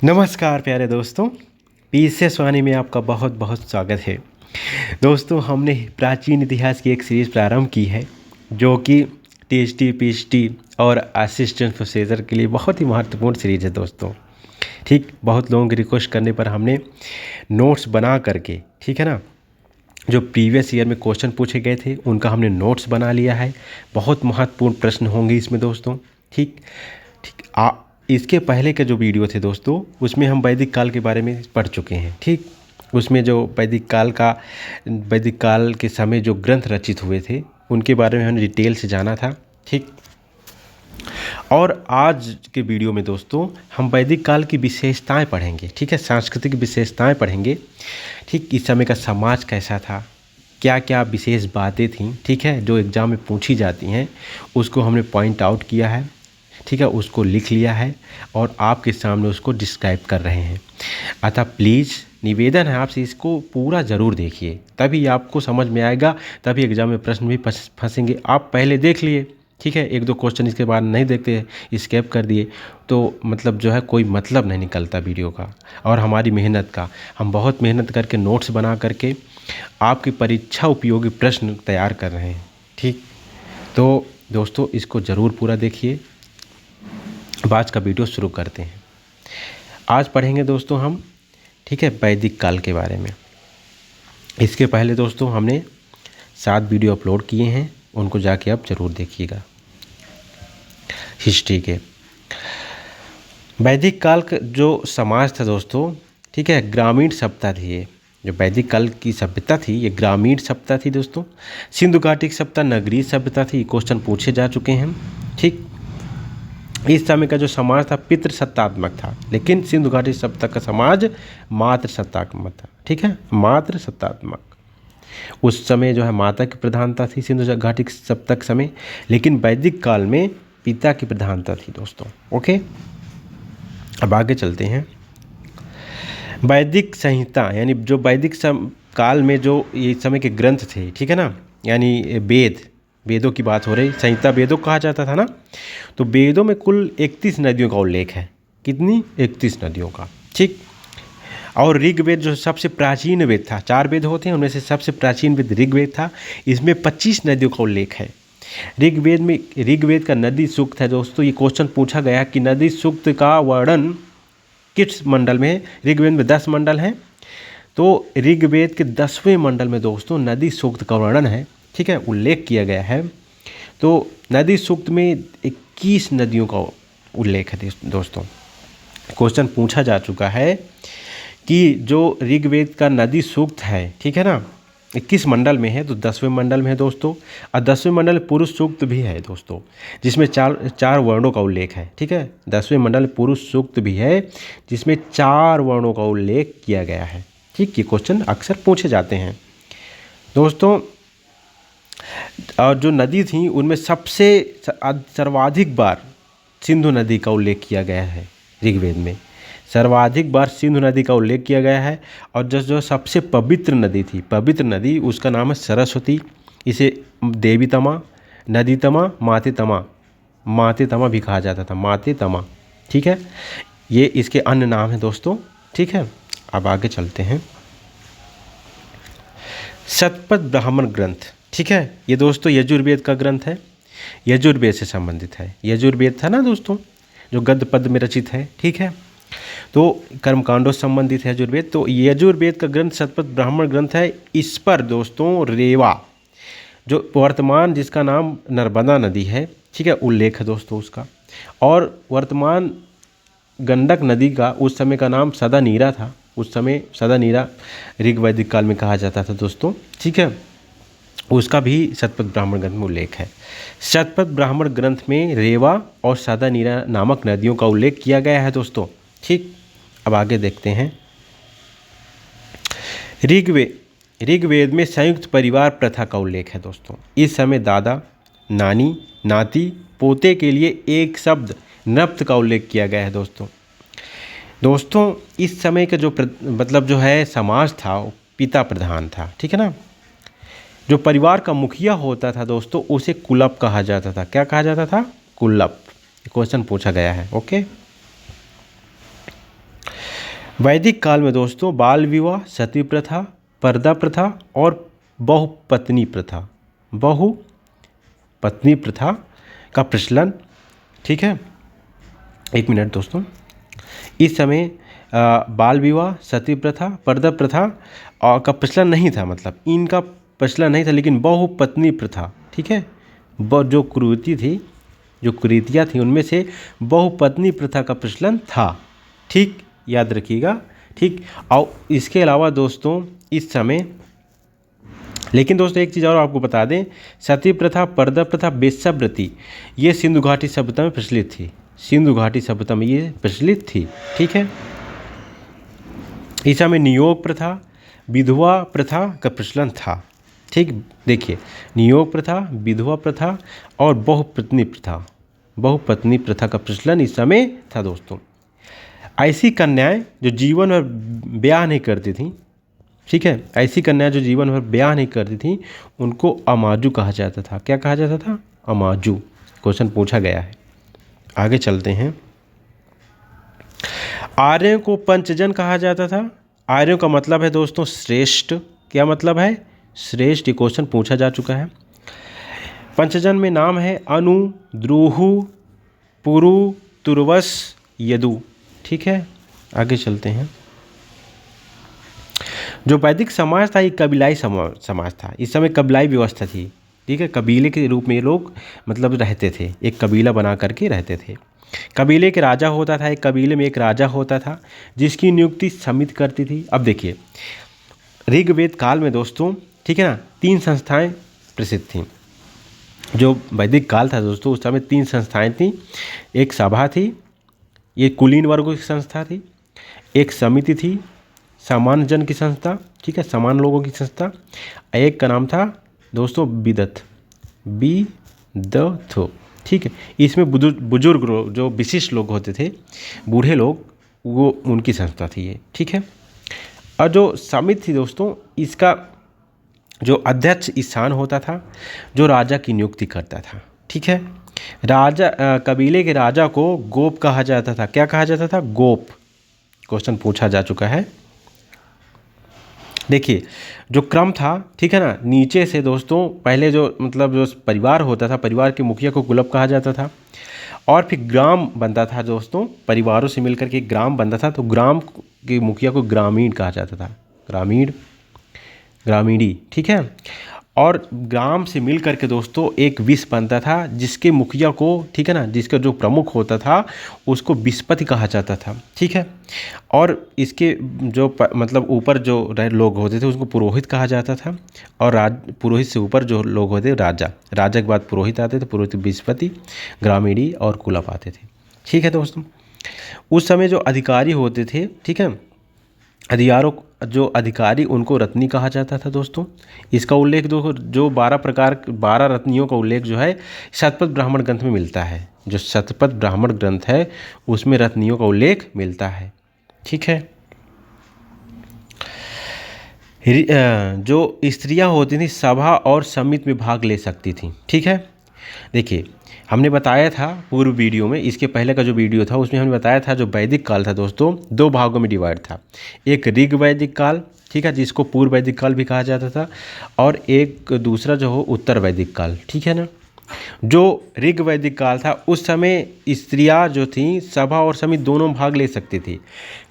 नमस्कार प्यारे दोस्तों, पीएसएस वाणी में आपका बहुत बहुत स्वागत है। दोस्तों, हमने प्राचीन इतिहास की एक सीरीज़ प्रारंभ की है जो कि टीएसटी, पीएचडी और असिस्टेंट प्रोफेसर के लिए बहुत ही महत्वपूर्ण सीरीज़ है दोस्तों। ठीक, बहुत लोगों की रिक्वेस्ट करने पर हमने नोट्स बना करके, ठीक है ना, जो प्रीवियस ईयर में क्वेश्चन पूछे गए थे उनका हमने नोट्स बना लिया है। बहुत महत्वपूर्ण प्रश्न होंगे इसमें दोस्तों। ठीक ठीक इसके पहले के जो वीडियो थे दोस्तों, उसमें हम वैदिक काल के बारे में पढ़ चुके हैं। ठीक, उसमें जो वैदिक काल के समय जो ग्रंथ रचित हुए थे उनके बारे में हमने डिटेल से जाना था। ठीक, और आज के वीडियो में दोस्तों हम वैदिक काल की विशेषताएं पढ़ेंगे। ठीक है, सांस्कृतिक विशेषताएं पढ़ेंगे। ठीक, इस समय का समाज कैसा था, क्या क्या विशेष बातें थीं, ठीक है, जो एग्ज़ाम में पूछी जाती हैं उसको हमने पॉइंट आउट किया है। ठीक है, उसको लिख लिया है और आपके सामने उसको डिस्क्राइब कर रहे हैं। अतः प्लीज़ निवेदन है आपसे, इसको पूरा ज़रूर देखिए, तभी आपको समझ में आएगा, तभी एग्ज़ाम में प्रश्न भी फंसेंगे। आप पहले देख लिए, ठीक है, एक दो क्वेश्चन इसके बाद नहीं देखते, स्किप कर दिए तो मतलब जो है कोई मतलब नहीं निकलता वीडियो का और हमारी मेहनत का। हम बहुत मेहनत करके नोट्स बना करके आपकी परीक्षा उपयोगी प्रश्न तैयार कर रहे हैं। ठीक, तो दोस्तों इसको ज़रूर पूरा देखिए। अब आज का वीडियो शुरू करते हैं। आज पढ़ेंगे दोस्तों हम, ठीक है, वैदिक काल के बारे में। इसके पहले दोस्तों हमने 7 वीडियो अपलोड किए हैं, उनको जाके आप ज़रूर देखिएगा। हिस्ट्री के वैदिक काल का जो समाज था दोस्तों, ठीक है, ग्रामीण सभ्यता थी। ये जो वैदिक काल की सभ्यता थी ये ग्रामीण सभ्यता थी दोस्तों। सिंधु घाटी की सभ्यता नगरीय सभ्यता थी। क्वेश्चन पूछे जा चुके हैं। ठीक, इस समय का जो समाज था पितृसत्तात्मक था, लेकिन सिंधु घाटी सभ्यता का समाज मातृ सत्तात्मक था। ठीक है, मातृ सत्तात्मक। उस समय जो है माता की प्रधानता थी सिंधु घाटी सभ्यता के समय, लेकिन वैदिक काल में पिता की प्रधानता थी दोस्तों। ओके, अब आगे चलते हैं। वैदिक संहिता यानी जो वैदिक काल में जो ये समय के ग्रंथ थे, ठीक है ना, यानी वेदों की बात हो रही, संहिता वेदों कहा जाता था ना। तो वेदों में कुल 31 नदियों का उल्लेख है। कितनी? 31 नदियों का। ठीक, और ऋग्वेद जो सबसे प्राचीन वेद था, 4 वेद होते हैं, उनमें से सबसे प्राचीन वेद ऋग्वेद था। इसमें 25 नदियों का उल्लेख है। ऋग्वेद का नदी सूक्त है दोस्तों। ये क्वेश्चन पूछा गया कि नदी सूक्त का वर्णन किस मंडल में है। ऋग्वेद में 10 मंडल हैं, तो ऋग्वेद के 10वें मंडल में दोस्तों नदी सूक्त का वर्णन है, ठीक है, उल्लेख किया गया है। तो नदी सूक्त में 21 नदियों का उल्लेख है दोस्तों। क्वेश्चन पूछा जा चुका है कि जो ऋग्वेद का नदी सूक्त है, ठीक है ना, 21 मंडल में है, तो 10वें मंडल में है दोस्तों। और 10वें मंडल में पुरुष सूक्त भी है दोस्तों, जिसमें चार वर्णों का उल्लेख है। ठीक है, 10वें मंडल में पुरुष सूक्त भी है जिसमें 4 वर्णों का उल्लेख किया गया है। ठीक, ये क्वेश्चन अक्सर पूछे जाते हैं दोस्तों। और जो नदी थी उनमें सबसे सर्वाधिक बार सिंधु नदी का उल्लेख किया गया है। ऋग्वेद में सर्वाधिक बार सिंधु नदी का उल्लेख किया गया है। और जो सबसे पवित्र नदी थी, पवित्र नदी, उसका नाम है सरस्वती। इसे देवीतमा, नदीतमा, मातेतमा भी कहा जाता था, मातेतमा। ठीक है, ये इसके अन्य नाम हैं दोस्तों। ठीक है, अब आगे चलते हैं। शतपथ ब्राह्मण ग्रंथ, ठीक है, ये दोस्तों यजुर्वेद का ग्रंथ है, यजुर्वेद से संबंधित है। यजुर्वेद था ना दोस्तों, जो गद्य पद में रचित है। ठीक है, तो कर्मकांडों से संबंधित है यजुर्वेद। तो यजुर्वेद का ग्रंथ शतपथ ब्राह्मण ग्रंथ है। इस पर दोस्तों रेवा, जो वर्तमान जिसका नाम नर्मदा नदी है, ठीक है, उल्लेख है दोस्तों उसका। और वर्तमान गंडक नदी का उस समय का नाम सदानीरा था। उस समय सदानीरा ऋग्वैदिक काल में कहा जाता था दोस्तों। ठीक है, उसका भी शतपथ ब्राह्मण ग्रंथ में उल्लेख है। शतपथ ब्राह्मण ग्रंथ में रेवा और सदानीरा नामक नदियों का उल्लेख किया गया है दोस्तों। ठीक, अब आगे देखते हैं। ऋग्वेद में संयुक्त परिवार प्रथा का उल्लेख है दोस्तों। इस समय दादा, नानी, नाती, पोते के लिए एक शब्द नप्त का उल्लेख किया गया है दोस्तों। इस समय का जो मतलब जो है समाज था वो पिता प्रधान था। ठीक है ना, जो परिवार का मुखिया होता था दोस्तों उसे कुलप कहा जाता था। क्या कहा जाता था? कुलप। क्वेश्चन पूछा गया है। ओके, वैदिक काल में दोस्तों बाल विवाह, सती प्रथा, पर्दा प्रथा और बहुपत्नी प्रथा का प्रचलन, ठीक है। एक मिनट दोस्तों, इस समय बाल विवाह, सती प्रथा, पर्दा प्रथा का प्रचलन नहीं था, मतलब इनका प्रचलन नहीं था, लेकिन बहुपत्नी प्रथा, ठीक है, जो कुरीति थी, जो कुरीतियाँ थी, उनमें से बहुपत्नी प्रथा का प्रचलन था, ठीक, याद रखिएगा, ठीक। और इसके अलावा दोस्तों इस समय, लेकिन दोस्तों एक चीज़ और आपको बता दें, सती प्रथा, पर्दा प्रथा, वेश्यावृत्ति ये सिंधु घाटी सभ्यता में प्रचलित थी, सिंधु घाटी सभ्यता में ये प्रचलित थी, ठीक है। इस समय नियोग प्रथा, विधवा प्रथा का प्रचलन था, ठीक। देखिए, नियोग प्रथा, विधवा प्रथा और बहुपत्नी प्रथा का प्रचलन इस समय था दोस्तों। ऐसी कन्याएं जो जीवन भर ब्याह नहीं करती थीं, ठीक है, ऐसी कन्याएं जो जीवन भर ब्याह नहीं करती थीं, उनको अमाजू कहा जाता था। क्या कहा जाता था? अमाजू। क्वेश्चन पूछा गया है। आगे चलते हैं। आर्यों को पंचजन कहा जाता था। आर्यों का मतलब है दोस्तों श्रेष्ठ। क्या मतलब है? श्रेष्ठ। ये क्वेश्चन पूछा जा चुका है। पंचजन में नाम है अनु, द्रुहु, पुरु, तुर्वस, यदु, ठीक है। आगे चलते हैं। जो वैदिक समाज था ये कबीलाई समाज था। इस समय कबीलाई व्यवस्था थी, ठीक है। कबीले के रूप में ये लोग मतलब रहते थे, एक कबीला बना करके रहते थे। कबीले के राजा होता था, एक कबीले में एक राजा होता था जिसकी नियुक्ति समिति करती थी। अब देखिए, ऋग्वेद काल में दोस्तों, ठीक है ना, 3 संस्थाएं प्रसिद्ध थीं। जो वैदिक काल था दोस्तों, उस समय 3 संस्थाएं थीं। एक सभा थी, ये कुलीन वर्गों की संस्था थी। एक समिति थी, सामान्य जन की संस्था, ठीक है, समान लोगों की संस्था। एक का नाम था दोस्तों विदथ, ठीक है। इसमें बुजुर्ग लोग, जो विशिष्ट लोग होते थे, बूढ़े लोग, वो उनकी संस्था थी ये, ठीक है। और जो समिति थी दोस्तों, इसका जो अध्यक्ष स्थान होता था, जो राजा की नियुक्ति करता था, ठीक है। राजा कबीले के राजा को गोप कहा जाता था। क्या कहा जाता था? गोप। क्वेश्चन पूछा जा चुका है। देखिए, जो क्रम था, ठीक है ना, नीचे से दोस्तों पहले जो मतलब जो परिवार होता था, परिवार के मुखिया को कुलप कहा जाता था, और फिर ग्राम बनता था दोस्तों, परिवारों से मिलकर के ग्राम बनता था, तो ग्राम के मुखिया को ग्रामीण कहा जाता था, ग्रामीणी, ठीक है। और ग्राम से मिल करके दोस्तों एक विष बनता था, जिसके मुखिया को, ठीक है ना, जिसका जो प्रमुख होता था उसको विषपति कहा जाता था, ठीक है। और इसके जो मतलब ऊपर जो लोग होते थे उसको पुरोहित कहा जाता था, और पुरोहित से ऊपर जो लोग होते राजा के बाद पुरोहित आते थे, पुरोहित, विषपति, ग्रामीणी और कुलप आते थे, ठीक है दोस्तों। उस समय जो अधिकारी होते थे, ठीक है, जो अधिकारी, उनको रत्नी कहा जाता था दोस्तों। इसका उल्लेख जो 12 रत्नियों का उल्लेख जो है शतपथ ब्राह्मण ग्रंथ में मिलता है। जो शतपथ ब्राह्मण ग्रंथ है उसमें रत्नियों का उल्लेख मिलता है, ठीक है। जो स्त्रियां होती थी सभा और समिति में भाग ले सकती थी, ठीक है। देखिए, हमने बताया था पूर्व वीडियो में, इसके पहले का जो वीडियो था उसमें हमने बताया था जो वैदिक काल था दोस्तों 2 भागों में डिवाइड था। एक ऋग वैदिक काल, ठीक है, जिसको पूर्व वैदिक काल भी कहा जाता था, और एक दूसरा जो हो उत्तर वैदिक काल, ठीक है ना। जो ऋग वैदिक काल था उस समय स्त्रियां जो थीं सभा और समिति दोनों भाग ले सकती थी,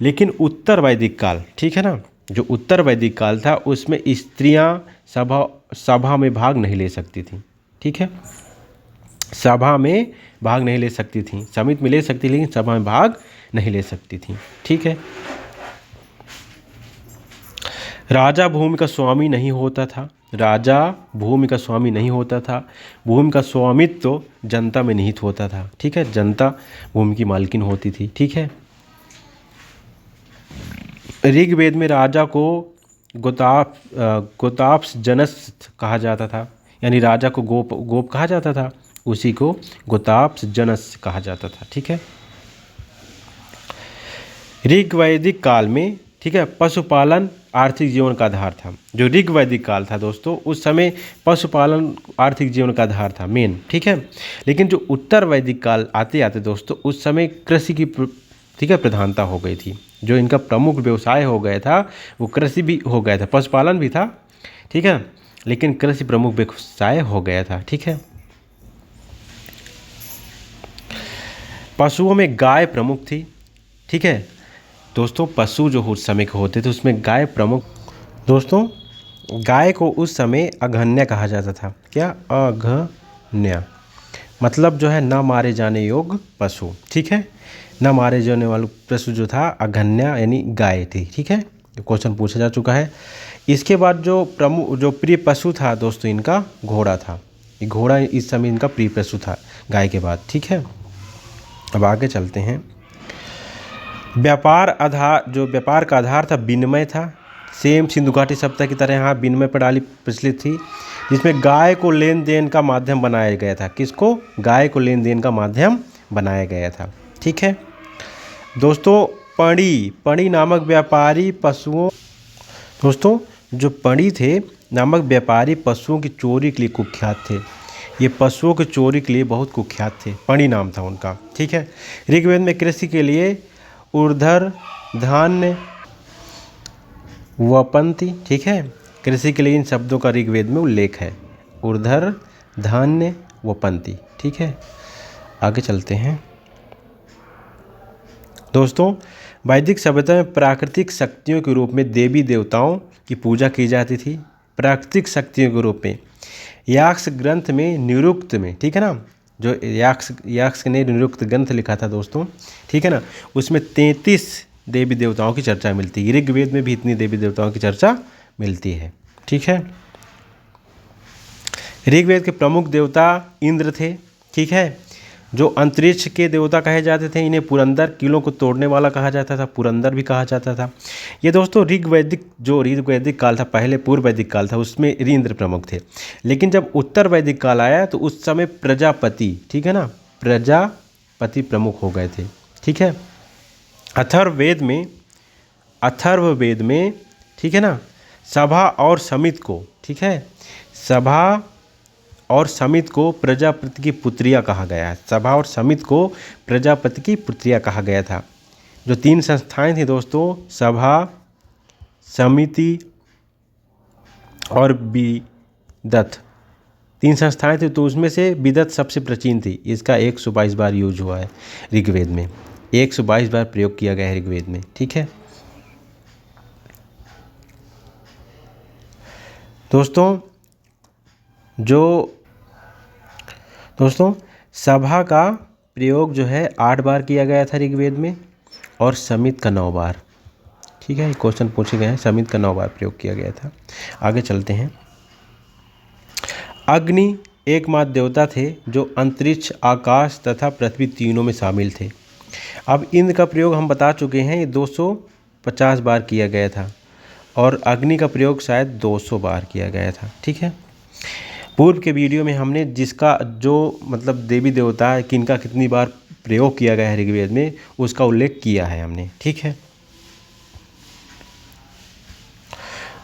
लेकिन उत्तर वैदिक काल, ठीक है ना, जो उत्तर वैदिक काल था उसमें स्त्रियां सभा में भाग नहीं ले सकती थी, ठीक है। सभा में भाग नहीं ले सकती थी, समिति में ले सकती लेकिन सभा में भाग नहीं ले सकती थी, ठीक है। राजा भूमि का स्वामी नहीं होता था। राजा भूमि का स्वामी नहीं होता था। भूमि का स्वामित्व तो जनता में निहित होता था, ठीक है, जनता भूमि की मालकिन होती थी, ठीक है। ऋग्वेद में राजा को गोताप्स जनस कहा जाता था, यानी राजा को गोप कहा जाता था, उसी को गोताप्स जनस कहा जाता था, ठीक है। ऋग वैदिक काल में, ठीक है, पशुपालन आर्थिक जीवन का आधार था। जो ऋग वैदिक काल था दोस्तों उस समय पशुपालन आर्थिक जीवन का आधार था मेन, ठीक है। लेकिन जो उत्तर वैदिक काल आते आते दोस्तों उस समय कृषि की ठीक है, प्रधानता हो गई थी। जो इनका प्रमुख व्यवसाय हो गया था वो कृषि भी हो गया था, पशुपालन भी था, ठीक है, लेकिन कृषि प्रमुख व्यवसाय हो गया था। ठीक है, पशुओं में गाय प्रमुख थी। ठीक है दोस्तों, पशु जो उस समय के होते थे उसमें गाय प्रमुख। दोस्तों, गाय को उस समय अघन्य कहा जाता था। क्या? अघन्य मतलब जो है न मारे जाने योग्य पशु। ठीक है, न मारे जाने वाला पशु जो था अघन्य यानी गाय थी। ठीक है, क्वेश्चन पूछा जा चुका है। इसके बाद जो प्रिय पशु था दोस्तों इनका घोड़ा था। घोड़ा इस समय इनका प्रिय पशु था गाय के बाद। ठीक है, अब आगे चलते हैं। व्यापार का आधार था विनिमय था। सेम सिंधु घाटी सभ्यता की तरह यहाँ विनिमय प्रणाली प्रचलित थी, जिसमें गाय को लेन देन का माध्यम बनाया गया था। किसको? गाय को लेन देन का माध्यम बनाया गया था। ठीक है दोस्तों, पणी नामक व्यापारी पशुओं दोस्तों जो पणी थे नामक व्यापारी पशुओं की चोरी के लिए कुख्यात थे। ये पशुओं की चोरी के लिए बहुत कुख्यात थे, पणी नाम था उनका। ठीक है, ऋग्वेद में कृषि के लिए ऊर्ध्वर धान्य वपंती। ठीक है, कृषि के लिए इन शब्दों का ऋग्वेद में उल्लेख है, ऊर्ध्वर धान्य वपंती। ठीक है, आगे चलते हैं दोस्तों। वैदिक सभ्यता में प्राकृतिक शक्तियों के रूप में देवी देवताओं की पूजा की जाती थी। प्राकृतिक शक्तियों के रूप में याक्ष ग्रंथ में निरुक्त में, ठीक है ना, जो याक्ष ने निरुक्त ग्रंथ लिखा था दोस्तों, ठीक है ना, उसमें 33 देवी देवताओं की चर्चा मिलती है। ऋग्वेद में भी इतनी देवी देवताओं की चर्चा मिलती है। ठीक है, ऋग्वेद के प्रमुख देवता इंद्र थे। ठीक है, जो अंतरिक्ष के देवता कहे जाते थे। इन्हें पुरंदर, किलों को तोड़ने वाला कहा जाता था, पुरंदर भी कहा जाता था। ये दोस्तों ऋग्वैदिक काल था, पहले पूर्व वैदिक काल था, उसमें इंद्र प्रमुख थे। लेकिन जब उत्तर वैदिक काल आया तो उस समय प्रजापति, ठीक है ना, प्रजापति प्रमुख हो गए थे। ठीक है, अथर्ववेद में ठीक है ना, सभा और समित को, ठीक है, सभा और समित को प्रजापति की पुत्रिया कहा गया है। सभा और समित को प्रजापति की पुत्रिया कहा गया था। जो 3 संस्थाएं थी दोस्तों, सभा, समिति और विदत, 3 संस्थाएं थी, तो उसमें से विदत सबसे प्राचीन थी। इसका 122 बार यूज हुआ है ऋग्वेद में, 122 बार प्रयोग किया गया है ऋग्वेद में। ठीक है दोस्तों, सभा का प्रयोग जो है 8 बार किया गया था ऋग्वेद में, और समित का 9 बार। ठीक है, क्वेश्चन पूछे गए हैं, समित का 9 बार प्रयोग किया गया था। आगे चलते हैं। अग्नि एकमात्र देवता थे जो अंतरिक्ष, आकाश तथा पृथ्वी तीनों में शामिल थे। अब इंद्र का प्रयोग हम बता चुके हैं, ये 250 बार किया गया था, और अग्नि का प्रयोग शायद 200 बार किया गया था। ठीक है, पूर्व के वीडियो में हमने जिसका जो मतलब देवी देवता है किनका कितनी बार प्रयोग किया गया है ऋग्वेद में, उसका उल्लेख किया है हमने। ठीक है,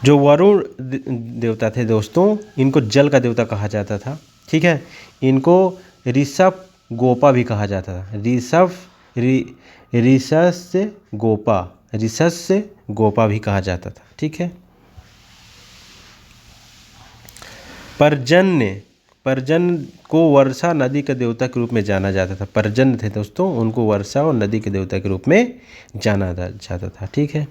जो वरुण देवता थे दोस्तों, इनको जल का देवता कहा जाता था। ठीक है, इनको ऋषभ गोपा भी कहा जाता था। ऋषस्य गोपा भी कहा जाता था। ठीक है, पर्जन्य को वर्षा नदी के देवता के रूप में जाना जाता था। पर्जन्य थे दोस्तों, उनको वर्षा और नदी के देवता के रूप में जाना जाता था। ठीक है,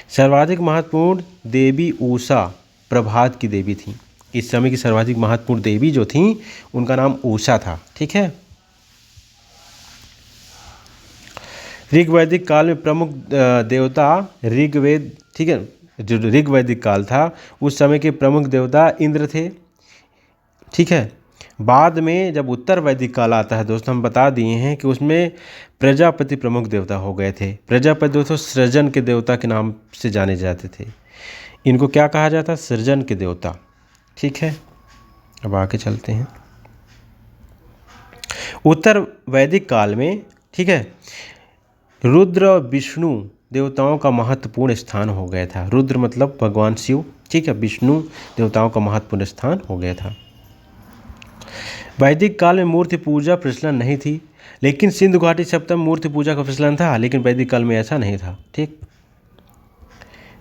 सर्वाधिक महत्वपूर्ण देवी उषा प्रभात की देवी थी। इस समय की सर्वाधिक महत्वपूर्ण देवी जो थी उनका नाम उषा था। ठीक है, ऋग्वैदिक काल में प्रमुख देवता ऋग्वेद, ठीक है, जो ऋग्वैदिक काल था उस समय के प्रमुख देवता इंद्र थे। ठीक है, बाद में जब उत्तर वैदिक काल आता है दोस्तों, हम बता दिए हैं कि उसमें प्रजापति प्रमुख देवता हो गए थे। प्रजापति दोस्तों सृजन के देवता के नाम से जाने जाते थे। इनको क्या कहा जाता? सृजन के देवता। ठीक है, अब आगे चलते हैं। उत्तर वैदिक काल में, ठीक है, रुद्र और विष्णु देवताओं का महत्वपूर्ण स्थान हो गया था। रुद्र मतलब भगवान शिव, ठीक है, विष्णु देवताओं का महत्वपूर्ण स्थान हो गया था। वैदिक काल में मूर्ति पूजा प्रचलन नहीं थी। लेकिन सिंधु घाटी सप्तम मूर्ति पूजा का प्रचलन था, लेकिन वैदिक काल में ऐसा नहीं था। ठीक।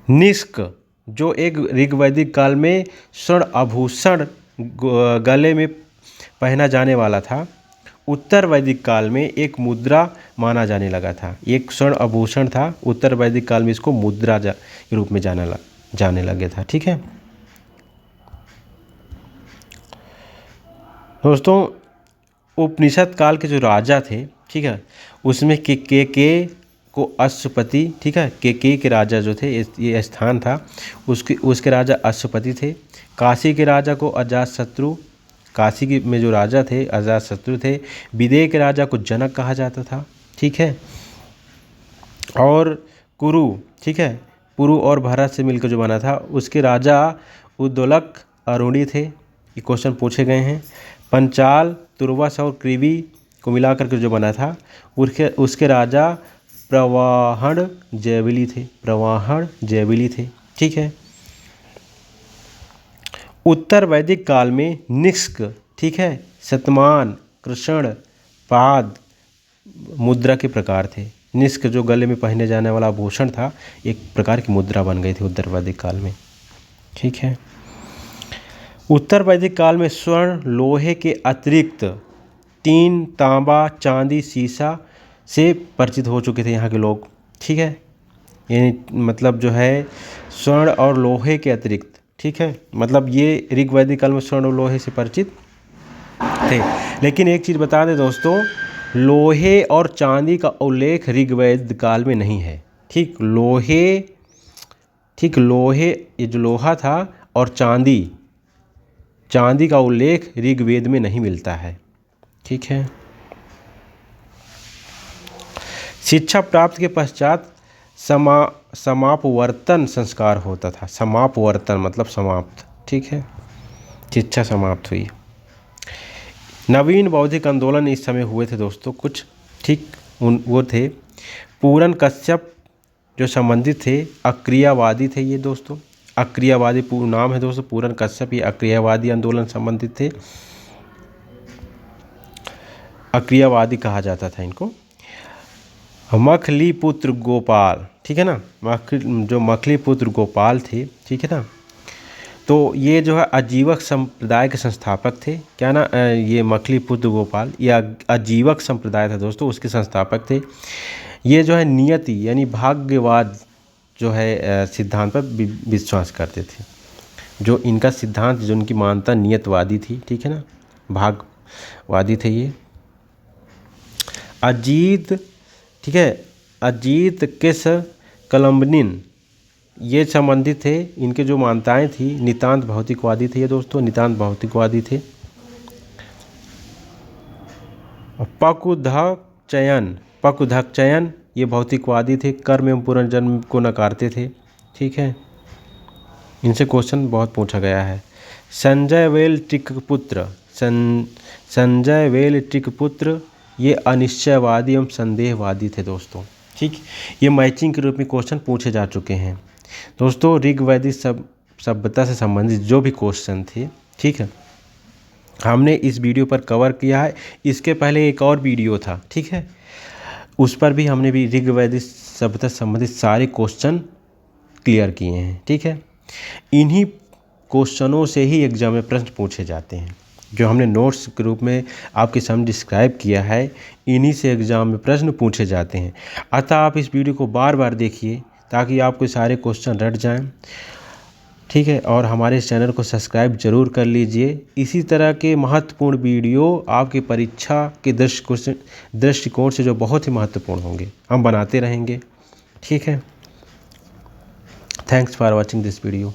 निष्क जो एक ऋग्वैदिक काल में स्वर्ण आभूषण गले में पहना जाने वाला था, उत्तर वैदिक काल में एक मुद्रा माना जाने लगा था। एक स्वर्ण आभूषण था, उत्तर वैदिक काल में इसको मुद्रा के रूप में जाने लगे था। ठीक है दोस्तों, उपनिषद काल के जो राजा थे, ठीक है, उसमें के को अश्वपति, ठीक है, के राजा जो थे, ये स्थान था, उसके राजा अश्वपति थे। काशी के राजा को अजातशत्रु, काशी में जो राजा थे अजातशत्रु थे। विदेह के राजा को जनक कहा जाता था। ठीक है, और कुरु, ठीक है, पुरु और भारत से मिलकर जो बना था, उसके राजा उद्दोलक अरुणी थे। ये क्वेश्चन पूछे गए हैं। पंचाल, तुर्वस और क्रीवी को मिलाकर के जो बना था, उसके राजा प्रवाहण जयविली थे। ठीक है, उत्तर वैदिक काल में निष्क, ठीक है, शतमान, कृष्ण, पाद मुद्रा के प्रकार थे। निष्क जो गले में पहने जाने वाला आभूषण था, एक प्रकार की मुद्रा बन गई थी उत्तर वैदिक काल में। ठीक है, उत्तर वैदिक काल में स्वर्ण, लोहे के अतिरिक्त टीन, तांबा, चांदी, शीशा से परिचित हो चुके थे यहाँ के लोग। ठीक है, यानी मतलब जो है स्वर्ण और लोहे के अतिरिक्त, ठीक है, मतलब ये ऋग्वैदिक काल में स्वर्ण और लोहे से परिचित थे। लेकिन एक चीज़ बता दें दोस्तों, लोहे और चांदी का उल्लेख ऋग्वैदिक काल में नहीं है। ठीक, लोहे ये जो लोहा था और चांदी का उल्लेख ऋग्वेद में नहीं मिलता है। ठीक है, शिक्षा प्राप्त के पश्चात समापवर्तन संस्कार होता था। समापवर्तन मतलब समाप्त। ठीक है, शिक्षा समाप्त हुई। नवीन बौद्धिक आंदोलन इस समय हुए थे दोस्तों कुछ। ठीक, वो थे पूरन कश्यप जो संबंधित थे, अक्रियावादी थे ये दोस्तों। अक्रियावादी पूर्ण नाम है दोस्तों, पूरन कश्यप। ये अक्रियावादी आंदोलन संबंधित थे, अक्रियावादी कहा जाता था इनको। मखली पुत्र गोपाल, ठीक है ना, जो मखली पुत्र गोपाल थे, ठीक है ना, तो ये जो है आजीवक संप्रदाय के संस्थापक थे। क्या ना, ये मखली पुत्र गोपाल ये आजीवक संप्रदाय था दोस्तों, उसके संस्थापक थे। ये जो है नियति यानी भाग्यवाद जो है सिद्धांत पर विश्वास करते थे। जो इनका सिद्धांत, जो इनकी मान्यता नियतवादी थी। ठीक है ना, भाग्यवादी थे ये। अजीत, ठीक है, अजीत किस कलम्बनिन ये संबंधित थे। इनके जो मान्यताएं थी नितांत भौतिकवादी थे ये दोस्तों, नितांत भौतिकवादी थे। पकुधकचयन ये भौतिकवादी थे, कर्म एवं पुनर्जन्म को नकारते थे। ठीक है, इनसे क्वेश्चन बहुत पूछा गया है। संजय वेल टिकपुत्र ये अनिश्चयवादी एवं संदेहवादी थे दोस्तों। ठीक, ये मैचिंग के रूप में क्वेश्चन पूछे जा चुके हैं दोस्तों। ऋग्वैदिक सभ्यता से संबंधित जो भी क्वेश्चन थे, ठीक है, हमने इस वीडियो पर कवर किया है। इसके पहले एक और वीडियो था, ठीक है, उस पर भी हमने भी ऋग्वैदिक सभ्यता से संबंधित सारे क्वेश्चन क्लियर किए हैं। ठीक है, इन्हीं क्वेश्चनों से ही एग्जाम में प्रश्न पूछे जाते हैं। जो हमने नोट्स के रूप में आपके सामने डिस्क्राइब किया है, इन्हीं से एग्ज़ाम में प्रश्न पूछे जाते हैं। अतः आप इस वीडियो को बार बार देखिए ताकि आपको सारे क्वेश्चन रट जाएं। ठीक है, और हमारे इस चैनल को सब्सक्राइब जरूर कर लीजिए। इसी तरह के महत्वपूर्ण वीडियो आपके परीक्षा के दृष्टिकोण से जो बहुत ही महत्वपूर्ण होंगे, हम बनाते रहेंगे। ठीक है, thanks for watching this video.